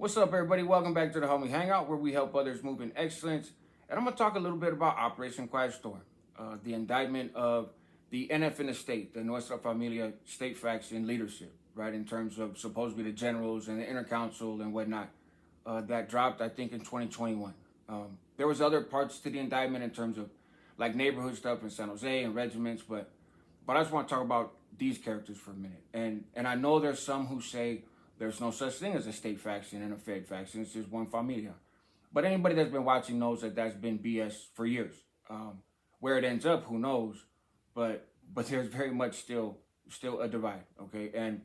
What's up, everybody? Welcome back to the Hangout, where we help others move in excellence. And I'm going to talk a little bit about Operation Quiet Storm, the indictment of the NF in the state, the Nuestra Familia state faction leadership, right, in terms of supposedly the generals and the inner council and whatnot, that dropped, I think, in 2021. There was other parts to the indictment in terms of like neighborhood stuff in San Jose and regiments, but I just want to talk about these characters for a minute. And I know there's some who say there's no such thing as a state faction and a Fed faction. It's just one familia. But anybody that's been watching knows that that's been BS for years. Where it ends up, who knows? But there's very much still a divide, okay? And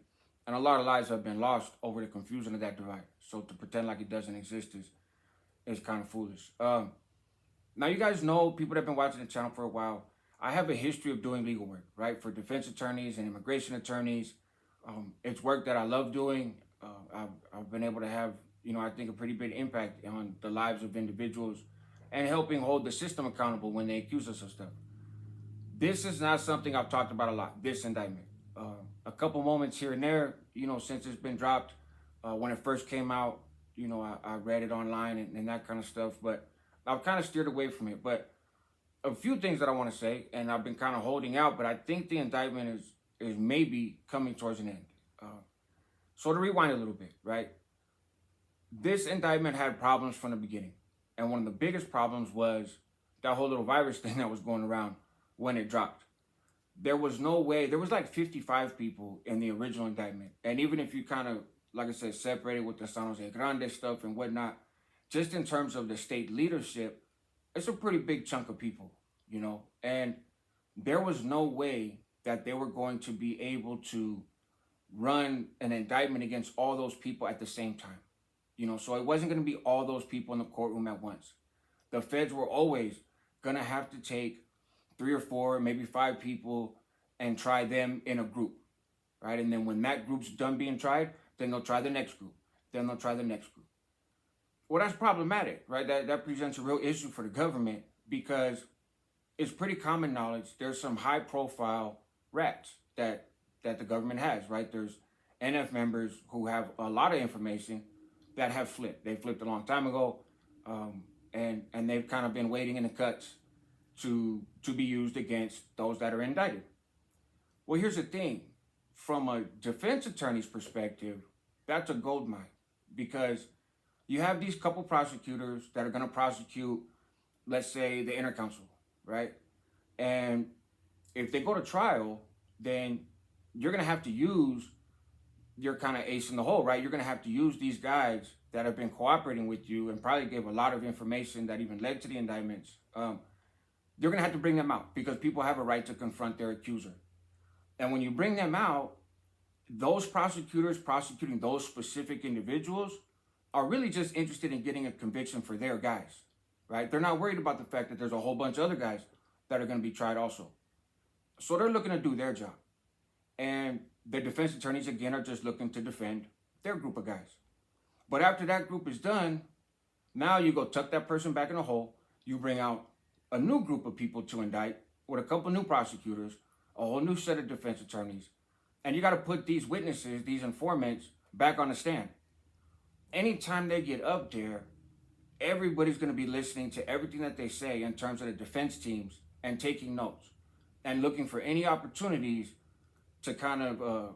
a lot of lives have been lost over the confusion of that divide. So to pretend like it doesn't exist is kind of foolish. Now, you guys know, people that have been watching the channel for a while, I have a history of doing legal work, right? For defense attorneys and immigration attorneys. It's work that I love doing. I've been able to have, I think a pretty big impact on the lives of individuals and helping hold the system accountable when they accuse us of stuff. This is not something I've talked about a lot, this indictment. A couple moments here and there, since it's been dropped. When it first came out, I read it online and that kind of stuff, but I've kind of steered away from it. But a few things that I want to say, and I've been kind of holding out, but I think the indictment is maybe coming towards an end. So to rewind a little bit, right? This indictment had problems from the beginning. And one of the biggest problems was that whole little virus thing that was going around when it dropped. There was no way, there was like 55 people in the original indictment. And even if you kind of, like I said, separated with the San Jose Grande stuff and whatnot, just in terms of the state leadership, it's a pretty big chunk of people, and there was no way that they were going to be able to run an indictment against all those people at the same time. So it wasn't going to be all those people in the courtroom at once. The feds were always going to have to take 3 or 4, maybe 5 people and try them in a group, right? And then when that group's done being tried, then they'll try the next group. Then they'll try the next group. Well, that's problematic, right? That presents a real issue for the government because it's pretty common knowledge. There's some high profile rats that the government has, right? There's NF members who have a lot of information that have flipped. They flipped a long time ago, and they've kind of been waiting in the cuts to be used against those that are indicted. Well, here's the thing. From a defense attorney's perspective, that's a gold mine because you have these couple prosecutors that are going to prosecute, let's say, the inner council, right? And if they go to trial, then you're going to have to use your kind of ace in the hole, right? You're going to have to use these guys that have been cooperating with you and probably gave a lot of information that even led to the indictments. You're going to have to bring them out because people have a right to confront their accuser. And when you bring them out, those prosecutors prosecuting those specific individuals are really just interested in getting a conviction for their guys, right? They're not worried about the fact that there's a whole bunch of other guys that are going to be tried also. So they're looking to do their job. And the defense attorneys, again, are just looking to defend their group of guys. But after that group is done, now you go tuck that person back in a hole. You bring out a new group of people to indict with a couple new prosecutors, a whole new set of defense attorneys. And you got to put these witnesses, these informants, back on the stand. Anytime they get up there, everybody's going to be listening to everything that they say in terms of the defense teams and taking notes and looking for any opportunities to kind of,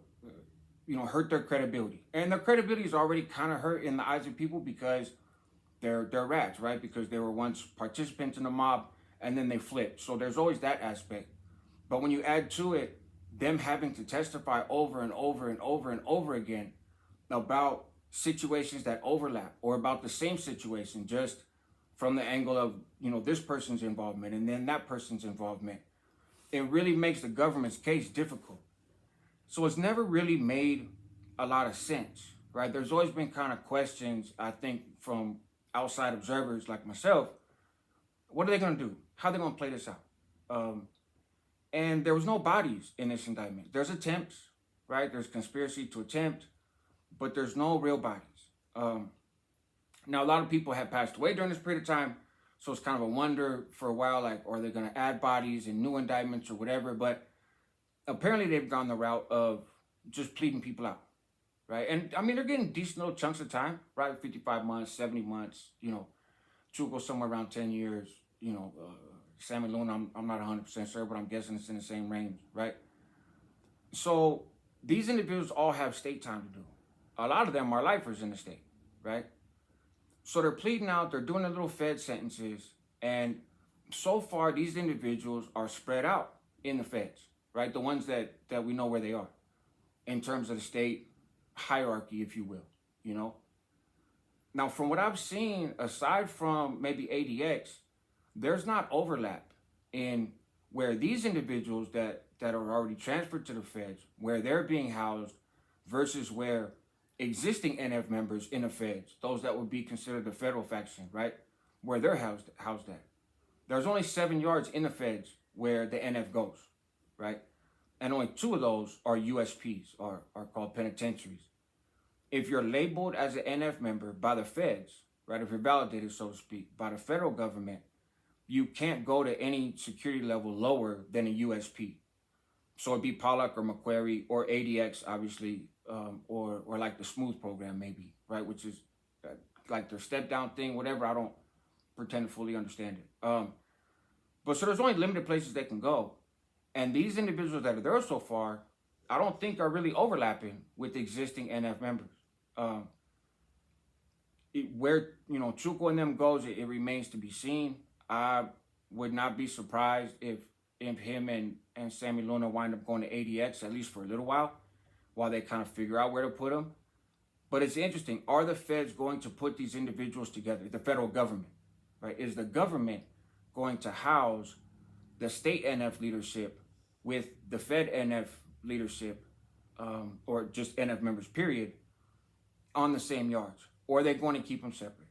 hurt their credibility. And their credibility is already kind of hurt in the eyes of people because they're rats, right? Because they were once participants in the mob and then they flipped. So there's always that aspect. But when you add to it, them having to testify over and over and over and over again about situations that overlap or about the same situation, just from the angle of, this person's involvement and then that person's involvement, it really makes the government's case difficult. So it's never really made a lot of sense, right? There's always been kind of questions, I think, from outside observers like myself. What are they going to do? How are they going to play this out? And there was no bodies in this indictment. There's attempts, right? There's conspiracy to attempt, but there's no real bodies. Now, a lot of people have passed away during this period of time, so it's kind of a wonder for a while, like, are they going to add bodies and new indictments or whatever? But apparently they've gone the route of just pleading people out, right? And I mean, they're getting decent little chunks of time, right? 55 months, 70 months, Chuco somewhere around 10 years, Sammy Luna, I'm not 100% sure, but I'm guessing it's in the same range, right? So these individuals all have state time to do. A lot of them are lifers in the state, right? So they're pleading out, they're doing their little Fed sentences, and so far these individuals are spread out in the feds, right? The ones that we know where they are in terms of the state hierarchy, if you will, you know? Now, from what I've seen, aside from maybe ADX, there's not overlap in where these individuals that are already transferred to the feds, where they're being housed versus where existing NF members in the feds, those that would be considered the federal faction, right, where they're housed at. There's only 7 yards in the feds where the NF goes, right? And only 2 of those are USPs, or are called penitentiaries. If you're labeled as an NF member by the feds, right, if you're validated, so to speak, by the federal government, you can't go to any security level lower than a USP. So it'd be Pollock or Macquarie or ADX, obviously, or like the Smooth program, maybe, right, which is like their step down thing, whatever. I don't pretend to fully understand it. But so there's only limited places they can go. And these individuals that are there so far, I don't think are really overlapping with existing NF members. Where, Chuco and them goes, it remains to be seen. I would not be surprised if him and Sammy Luna wind up going to ADX, at least for a little while they kind of figure out where to put them. But it's interesting. Are the feds going to put these individuals together? The federal government, right? Is the government going to house the state NF leadership with the Fed NF leadership, or just NF members, period, on the same yards? Or are they going to keep them separate?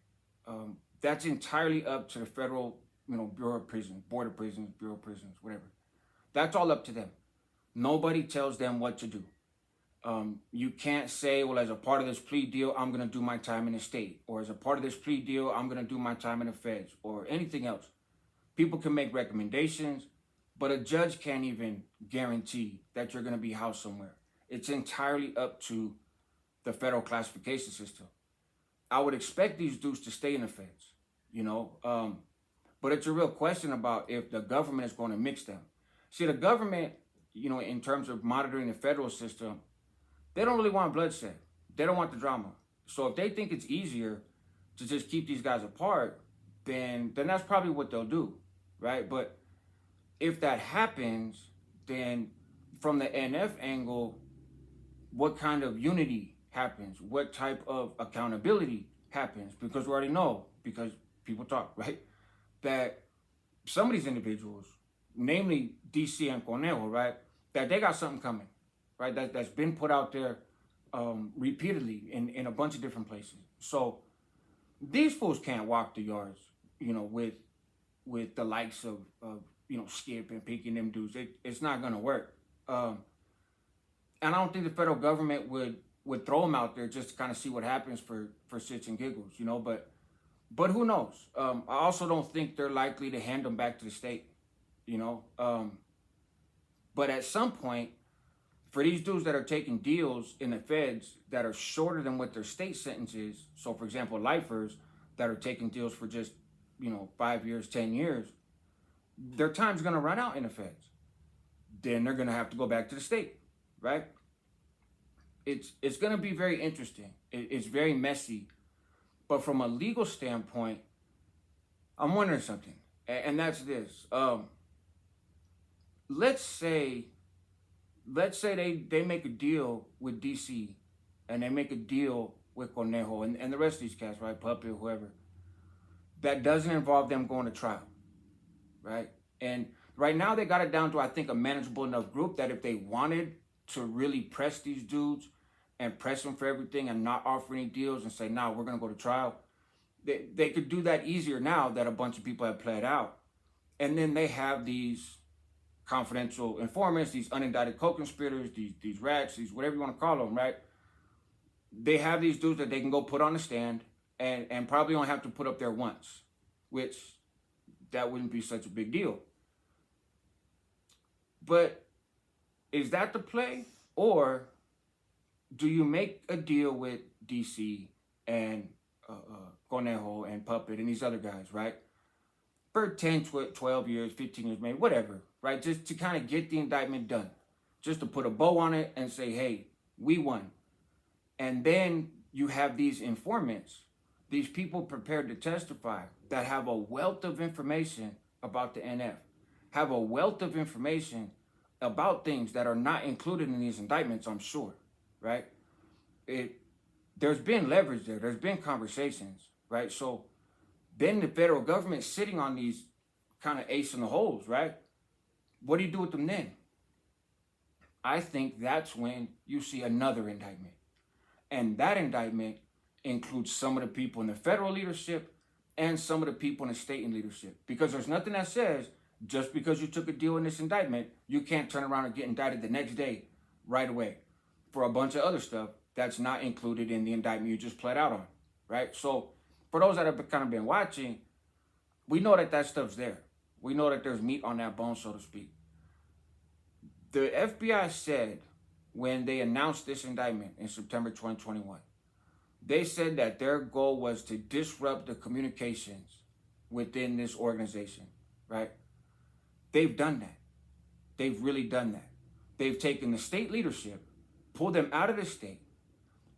That's entirely up to the federal, Bureau of Prisons, Board of Prisons, Bureau of Prisons, whatever. That's all up to them. Nobody tells them what to do. You can't say, well, as a part of this plea deal, I'm going to do my time in the state. Or as a part of this plea deal, I'm going to do my time in the feds, or anything else. People can make recommendations, but a judge can't even guarantee that you're going to be housed somewhere. It's entirely up to the federal classification system. I would expect these dudes to stay in the feds, but it's a real question about if the government is going to mix them. See, the government, in terms of monitoring the federal system, they don't really want bloodshed. They don't want the drama. So if they think it's easier to just keep these guys apart, then that's probably what they'll do, right? But if that happens, then from the NF angle, what kind of unity happens? What type of accountability happens? Because we already know, because people talk, right, that some of these individuals, namely DC and Conejo, right, that they got something coming, right, that's been put out there repeatedly in a bunch of different places. So these fools can't walk the yards, with the likes of Skip and Pinky and them dudes. It's not going to work. And I don't think the federal government would throw them out there just to kind of see what happens for shits and giggles, but who knows? I also don't think they're likely to hand them back to the state, but at some point, for these dudes that are taking deals in the feds that are shorter than what their state sentence is, so for example, lifers that are taking deals for just, 5 years, 10 years, their time's going to run out in the feds. Then they're going to have to go back to the state, right? It's going to be very interesting. It's very messy. But from a legal standpoint, I'm wondering something. And that's this. Let's say they make a deal with DC, and they make a deal with Conejo and the rest of these cats, right? Puppet, whoever. That doesn't involve them going to trial, right? And right now they got it down to, I think, a manageable enough group that if they wanted to really press these dudes and press them for everything and not offer any deals and say, nah, we're going to go to trial, they could do that easier now that a bunch of people have played out. And then they have these confidential informants, these unindicted co-conspirators, these rats, these whatever you want to call them, right? They have these dudes that they can go put on the stand and probably only have to put up there once, which that wouldn't be such a big deal. But is that the play? Or do you make a deal with DC and Conejo and Puppet and these other guys, right? For 10, 12 years, 15 years, maybe, whatever, right? Just to kind of get the indictment done. Just to put a bow on it and say, hey, we won. And then you have these informants, these people prepared to testify that have a wealth of information about the NF, have a wealth of information about things that are not included in these indictments, I'm sure, right? There's been leverage there. There's been conversations, right? So then the federal government sitting on these kind of ace in the holes, right? What do you do with them then? I think that's when you see another indictment. And that indictment includes some of the people in the federal leadership and some of the people in the state and leadership. Because there's nothing that says just because you took a deal in this indictment, you can't turn around and get indicted the next day right away for a bunch of other stuff that's not included in the indictment you just pled out on, right? So for those that have kind of been watching, we know that that stuff's there. We know that there's meat on that bone, so to speak. The FBI said when they announced this indictment in September 2021, they said that their goal was to disrupt the communications within this organization, right? They've done that. They've really done that. They've taken the state leadership, pulled them out of the state,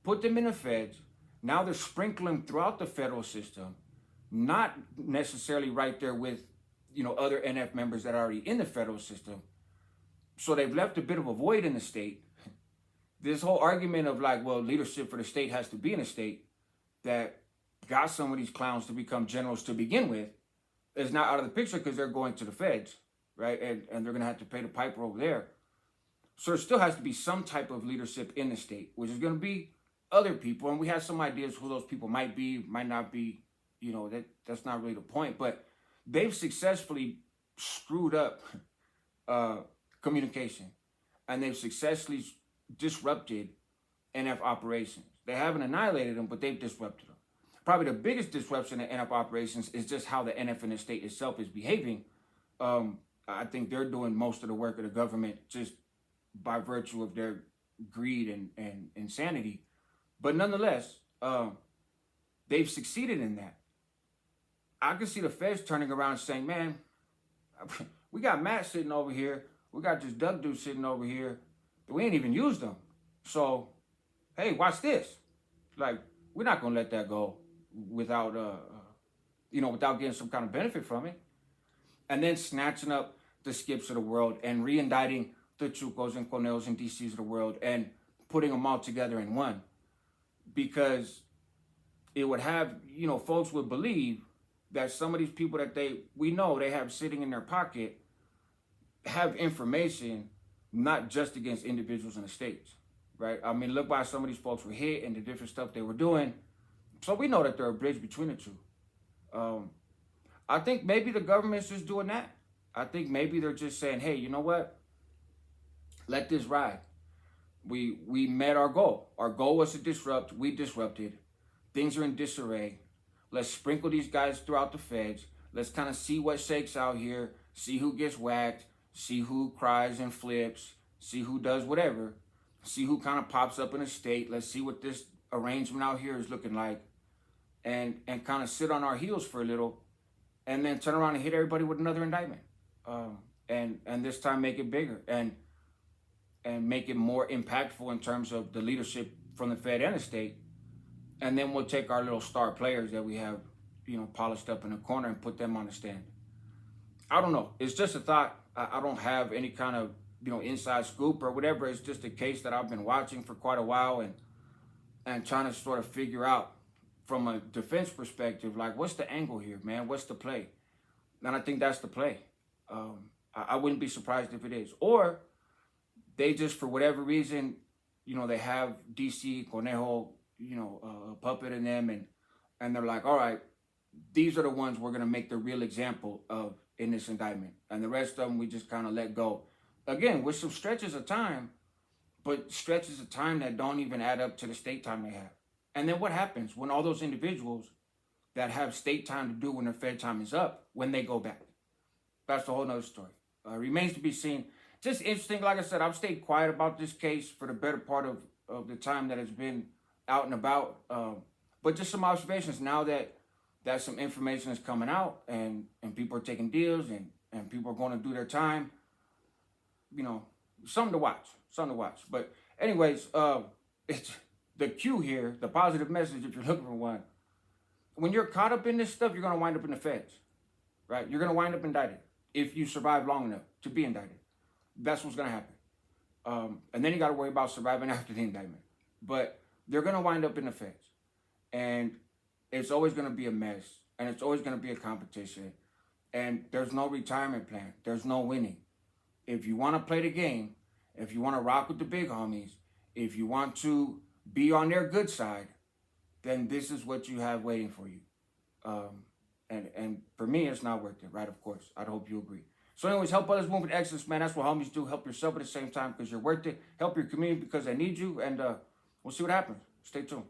put them in the feds. Now they're sprinkling throughout the federal system, not necessarily right there with, other NF members that are already in the federal system. So they've left a bit of a void in the state. This whole argument of like, well, leadership for the state has to be in the state that got some of these clowns to become generals to begin with is not out of the picture because they're going to the feds, right? And they're going to have to pay the piper over there. So there still has to be some type of leadership in the state, which is going to be other people. And we have some ideas who those people might be, might not be, that's not really the point. But they've successfully screwed up communication, and they've successfully disrupted NF operations. They haven't annihilated them, but they've disrupted them. Probably the biggest disruption in NF operations is just how the NF in the state itself is behaving. I think they're doing most of the work of the government just by virtue of their greed and insanity. But nonetheless, they've succeeded in that. I can see the feds turning around and saying, man, we got Matt sitting over here. We got this Doug dude sitting over here. We ain't even used them. So, hey, watch this. Like, we're not going to let that go without, without getting some kind of benefit from it. And then snatching up the Skips of the world and re-indicting the Chucos and Conejos and DCs of the world and putting them all together in one. Because it would have, folks would believe that some of these people that we know they have sitting in their pocket have information not just against individuals in the states, right? I mean, look why some of these folks were hit and the different stuff they were doing. So we know that they're a bridge between the two. I think maybe the government's just doing that. I think maybe they're just saying, hey, you know what? Let this ride. We met our goal. Our goal was to disrupt. We disrupted. Things are in disarray. Let's sprinkle these guys throughout the feds. Let's kind of see what shakes out here. See who gets whacked. See who cries and flips. See who does whatever. See who kind of pops up in a state. Let's see what this arrangement out here is looking like. And kind of sit on our heels for a little. And then turn around and hit everybody with another indictment. And this time make it bigger. And make it more impactful in terms of the leadership from the Fed and the state. And then we'll take our little star players that we have, polished up in the corner and put them on the stand. I don't know. It's just a thought. I don't have any kind of, inside scoop or whatever. It's just a case that I've been watching for quite a while and trying to sort of figure out from a defense perspective, like, what's the angle here, man? What's the play? And I think that's the play. I wouldn't be surprised if it is. Or they just, for whatever reason, they have DC, Conejo, Puppet in them, and they're like, all right, these are the ones we're going to make the real example of in this indictment. And the rest of them, we just kind of let go. Again, with some stretches of time, but stretches of time that don't even add up to the state time they have. And then what happens when all those individuals that have state time to do when their Fed time is up, when they go back? That's a whole nother story. Remains to be seen. Just interesting. Like I said, I've stayed quiet about this case for the better part of of the time that it's been out and about. But just some observations now that some information is coming out, and people are taking deals, and people are going to do their time. You know, something to watch. Something to watch. But anyways, it's the cue here, the positive message, if you're looking for one. When you're caught up in this stuff, you're going to wind up in the feds, right? You're going to wind up indicted if you survive long enough to be indicted. That's what's going to happen. And then you got to worry about surviving after the indictment. But they're going to wind up in the feds. And it's always going to be a mess. And it's always going to be a competition. And there's no retirement plan. There's no winning. If you want to play the game, if you want to rock with the big homies, if you want to be on their good side, then this is what you have waiting for you. And for me, it's not worth it, right? Of course. I hope you agree. So anyways, help others move with excellence, man. That's what homies do. Help yourself at the same time because you're worth it. Help your community because they need you. And we'll see what happens. Stay tuned.